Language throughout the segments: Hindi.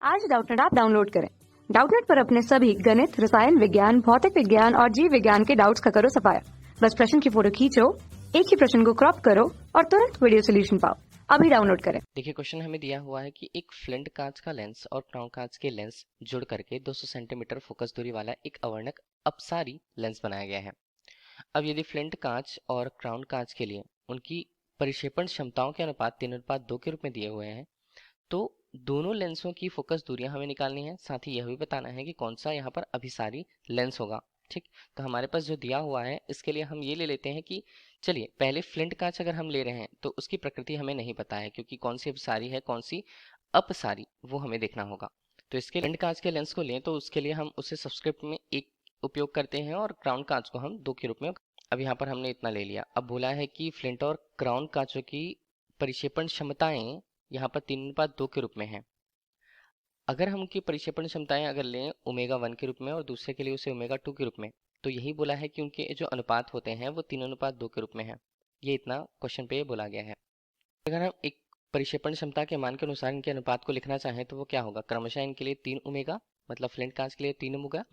आज डाउटनेट ऐप डाउनलोड करें। डाउटनेट पर अपने सभी गणित, रसायन विज्ञान, भौतिक विज्ञान और जीव विज्ञान के डाउट्स का करो सफाया। बस प्रश्न की फोटो खींचो, एक ही प्रश्न को क्रॉप करो और तुरंत वीडियो सोल्यूशन पाओ। अभी डाउनलोड करें। देखिए, क्वेश्चन हमें दिया हुआ है कि एक फ्लिंट कांच का लेंस और क्राउन कांच के लेंस जुड़ करके 200 सेंटीमीटर फोकस दूरी वाला एक अवर्णक अपसारी लेंस बनाया गया है। अब यदि फ्लिंट कांच और क्राउन कांच के लिए उनकी परिक्षेपण क्षमताओं के अनुपात 3:2 के रूप में दिए हुए हैं, तो दोनों लेंसों की फोकस दूरियां हमें निकालनी है। साथ ही यह भी बताना है कि कौन सा यहाँ पर अभिसारी लेंस होगा। ठीक, तो हमारे पास जो दिया हुआ है इसके लिए हम ये ले लेते हैं कि चलिए पहले फ्लिंट कांच अगर हम ले रहे हैं तो उसकी प्रकृति हमें नहीं पता है, क्योंकि कौन सी अभिसारी है कौन सी अपसारी वो हमें देखना होगा। तो इसके फ्लिंट कांच के लेंस को लें तो उसके लिए हम उसे सबस्क्रिप्ट में एक उपयोग करते हैं और क्राउन कांच को हम 2 के रूप में। अब यहाँ पर हमने इतना ले लिया। अब बोला है कि फ्लिंट और क्राउन कांचों की परिक्षेपण क्षमताएं यहाँ पर 3:2 के रूप में है। अगर हम उनकी परिक्षेपण क्षमताएं अगर लें ओमेगा 1 के रूप में और दूसरे के लिए उसे ओमेगा 2 के रूप में, तो यही बोला है कि उनके जो अनुपात होते हैं वो 3:2 के रूप में है। ये इतना क्वेश्चन पे बोला गया है। अगर हम एक परिक्षेपण क्षमता के मान के अनुसार इनके अनुपात को लिखना चाहें तो वो क्या होगा, क्रमशः इनके लिए 3 ओमेगा, मतलब फ्लिंट कांच के लिए 3 ओमेगा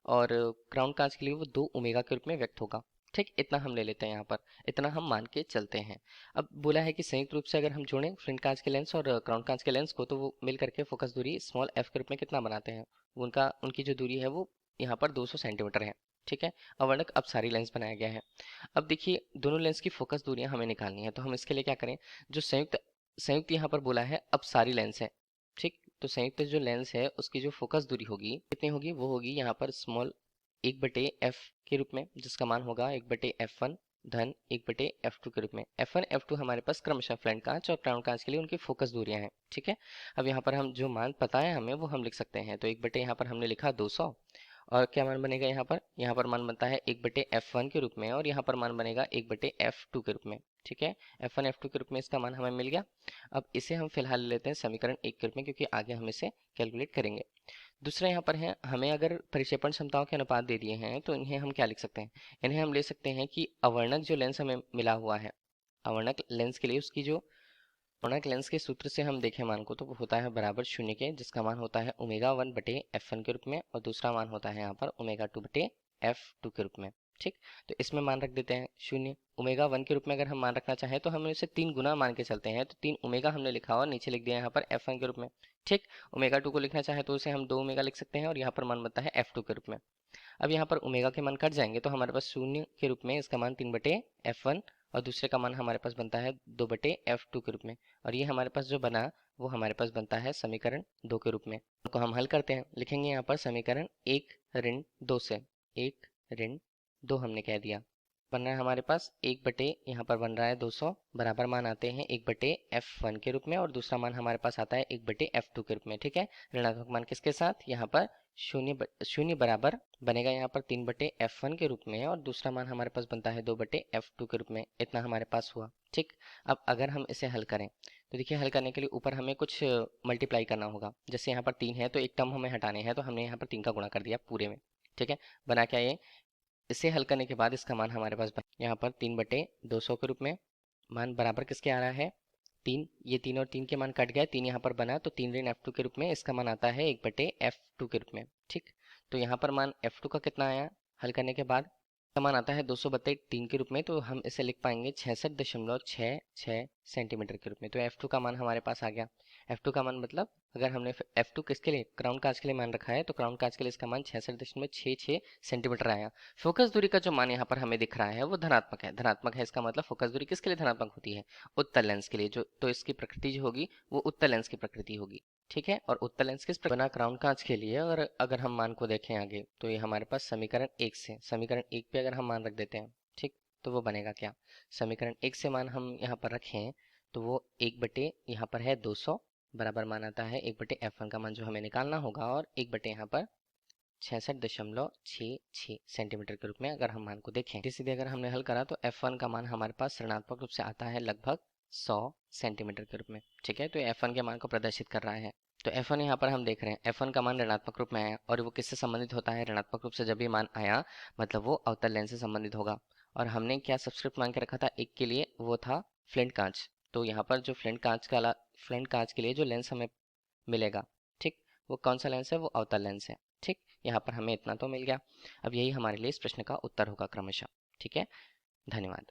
और क्राउन कांच के लिए वो 2 ओमेगा के रूप में व्यक्त होगा। ठीक, इतना हम ले लेते हैं यहाँ पर, इतना हम मान के चलते हैं। अब बोला है कि संयुक्त रूप से अगर हम जोड़ें फ्लिंट कांच के लेंस और क्राउन कांच के लेंस को, तो वो मिल करके फोकस दूरी स्मॉल एफ के रूप में कितना बनाते हैं। उनकी जो दूरी है वो यहाँ पर 200 सेंटीमीटर है। ठीक है, अवर्णक अपसारी लेंस बनाया गया है। अब देखिए, दोनों लेंस की फोकस दूरियां हमें निकालनी है, तो हम इसके लिए क्या करें, जो संयुक्त संयुक्त यहाँ पर बोला है अपसारी लेंस है। ठीक, तो संयुक्त जो लेंस है उसकी जो फोकस दूरी होगी कितनी होगी, वो होगी यहाँ पर स्मॉल 1/f के रूप में, जिसका मान होगा 1/f1 धन 1/f2 के रूप में। f1 f2 हमारे पास क्रमशः फ्लिंट कांच और क्राउन कांच के लिए उनकी फोकस दूरियां हैं। ठीक है, अब यहाँ पर हम जो मान पता है हमें वो हम लिख सकते हैं। तो 1 बटे यहाँ पर हमने लिखा 200, और क्या मान बनेगा यहाँ पर मान बनता है 1/f1 के रूप में, और यहाँ पर मान बनेगा 1/f2 के रूप में। ठीक है, f1 f2 के रूप में इसका मान हमें मिल गया। अब इसे हम फिलहाल ले लेते हैं समीकरण 1 के रूप में, क्योंकि आगे हम इसे कैलकुलेट करेंगे। दूसरा यहाँ पर है, हमें अगर परिक्षेपण क्षमताओं के अनुपात दे दिए हैं तो इन्हें हम क्या लिख सकते हैं, इन्हें हम ले सकते हैं कि अवर्णक जो लेंस हमें मिला हुआ है, अवर्णक लेंस के लिए उसकी जो अवर्णक लेंस के सूत्र से हम देखें मान को, तो वो होता है बराबर शून्य के, जिसका मान होता है ओमेगा 1/f1 के रूप में, और दूसरा मान होता है यहाँ पर ओमेगा 2/f2 के रूप में। ठीक, तो इसमें मान रख देते हैं शून्य। ओमेगा 1 के रूप में अगर हम मान रखना चाहें तो हम इसे 3 गुना मान के चलते हैं, तो 3 ओमेगा हमने लिखा और नीचे लिख दिया यहाँ पर f1 के रूप में। ठीक, ओमेगा 2 को लिखना चाहे तो उसे हम 2 ओमेगा लिख सकते हैं, और यहाँ पर मान बनता है f2 के रूप में। अब यहाँ पर ओमेगा के मान कट जाएंगे तो हमारे पास शून्य के रूप में इसका मान 3/f1 और दूसरे का मान हमारे पास बनता है 2/f2 के रूप में, और ये हमारे पास जो बना वो हमारे पास बनता है समीकरण 2 के रूप में। तो हम हल करते हैं, लिखेंगे यहाँ पर समीकरण 1 ऋण 2 से 1 ऋण 2 हमने कह दिया, बन रहा है हमारे पास 1 बटे यहाँ पर बन रहा है 200 बराबर मान आते हैं 1/f1 के रूप में, और दूसरा मान हमारे पास आता है 1/f2 के रूप में। ठीक है, ऋणात्मक मान किसके साथ, यहाँ पर शून्य बराबर बनेगा यहाँ पर 3/f1 के रूप में, और दूसरा मान हमारे पास बनता है 2/f2 के रूप में। इतना हमारे पास हुआ। ठीक, अब अगर हम इसे हल करें तो देखिए, हल करने के लिए ऊपर हमें कुछ मल्टीप्लाई करना होगा। जैसे यहाँ पर 3 है तो एक टर्म हमें हटाने हैं, तो हमने यहाँ पर 3 का गुणा कर दिया पूरे में। ठीक है, बना क्या ये, इसे हल करने के बाद इसका मान हमारे पास यहाँ पर 3/200 के रूप में, मान बराबर किसके आ रहा है 3, ये 3 और 3 के मान कट गए, 3 यहाँ पर बना तो 3 ऋण f2 के रूप में इसका मान आता है 1/f2 के रूप में। ठीक, तो यहाँ पर मान f2 का कितना आया हल करने के बाद, इसका मान आता है 200/3 के रूप में, तो हम इसे लिख पाएंगे 66.66 सेंटीमीटर के रूप में। तो f2 का मान हमारे पास आ गया। f2 का मान मतलब अगर हमने f2 किसके लिए, क्राउन कांच के लिए मान रखा है, तो क्राउन कांच के लिए इसका मान 66.66 सेंटीमीटर आया। फोकस दूरी का जो मान यहाँ पर हमें दिख रहा है वो धनात्मक है। धनात्मक है इसका मतलब फोकस दूरी किसके लिए धनात्मक होती है, उत्तल लेंस के लिए, जो तो इसकी प्रकृति जो होगी वो उत्तल लेंस की प्रकृति होगी। ठीक है, और उत्तल लेंस किस बना क्राउन कांच के लिए, और अगर हम मान को देखें आगे तो ये हमारे पास समीकरण 1 से समीकरण 1 पे अगर हम मान रख देते हैं, ठीक, तो वो बनेगा क्या, समीकरण 1 से मान हम यहाँ पर रखें तो वो 1 बटे यहाँ पर है 200 बराबर मान आता है 1/f1 का मान जो हमें निकालना होगा, और 1 बटे यहाँ पर 66.66 सेंटीमीटर के रूप में अगर हम मान को देखें। सीधे अगर हमने हल करा तो f1 का मान हमारे पास ऋणात्मक रूप से आता है लगभग 100 सेंटीमीटर के रूप में। ठीक है, तो f1 के मान को प्रदर्शित कर रहा है। तो f1 यहाँ पर हम देख रहे हैं f1 का मान ऋणात्मक रूप में आया, और वो किससे संबंधित होता है, ऋणात्मक रूप से जब भी मान आया मतलब वो अवतल लेंस से संबंधित होगा। और हमने क्या सब्सक्रिप्ट मान के रखा था एक के लिए, वो था फ्लिंट कांच। तो यहाँ पर जो फ्लिंट कांच के लिए जो लेंस हमें मिलेगा, ठीक, वो कौन सा लेंस है? वो अवतल लेंस है। ठीक, यहाँ पर हमें इतना तो मिल गया। अब यही हमारे लिए इस प्रश्न का उत्तर होगा क्रमशः। ठीक है, धन्यवाद।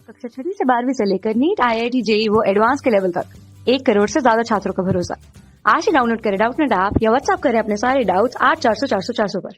कक्षा 6 से 12वीं से लेकर नीट, IIT, JEE वो एडवांस के लेवल तक 1 करोड़ से ज्यादा छात्रों का भरोसा। आज ही डाउनलोड करें डाउटनेट ऐप या व्हाट्सएप करें अपने सारे डाउट्स 8400 400 400 पर।